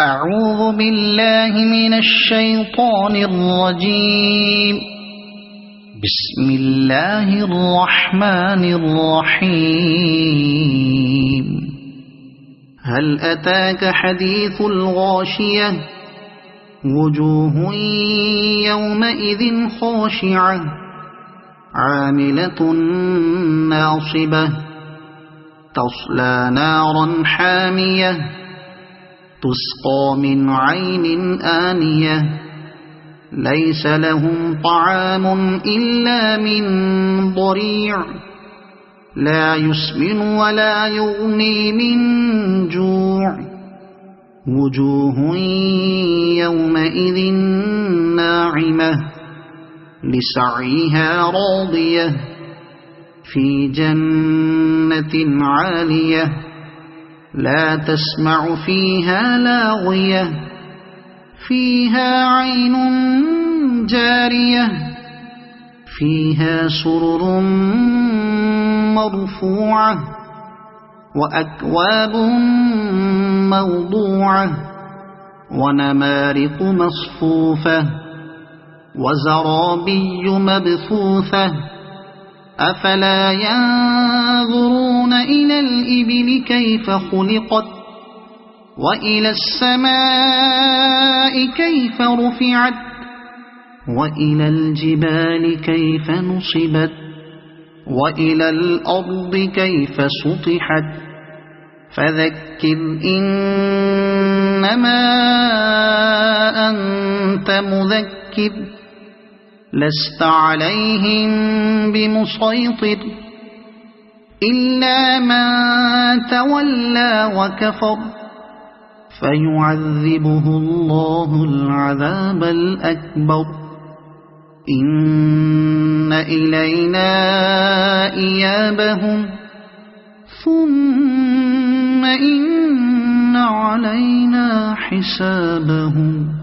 أعوذ بالله من الشيطان الرجيم. بسم الله الرحمن الرحيم. هل أتاك حديث الغاشية؟ وجوه يومئذ خاشعة عاملة ناصبة تصلى نارا حامية تسقى من عين آنية ليس لهم طعام إلا من ضريع لا يسمن ولا يغني من جوع. وجوه يومئذ ناعمة لسعيها راضية في جنة عالية لا تسمع فيها لاغية فيها عين جارية فيها سرر مرفوعة وأكواب موضوعة ونمارق مصفوفة وزرابي مبثوثة أفلا ينظرون إلى الإبل كيف خلقت وإلى السماء كيف رفعت وإلى الجبال كيف نصبت وإلى الأرض كيف سطحت فذكر إنما أنت مذكر لست عليهم بمسيطر إلا من تولى وكفر فيعذبه الله العذاب الأكبر. إن إلينا إيابهم ثم إن علينا حسابهم.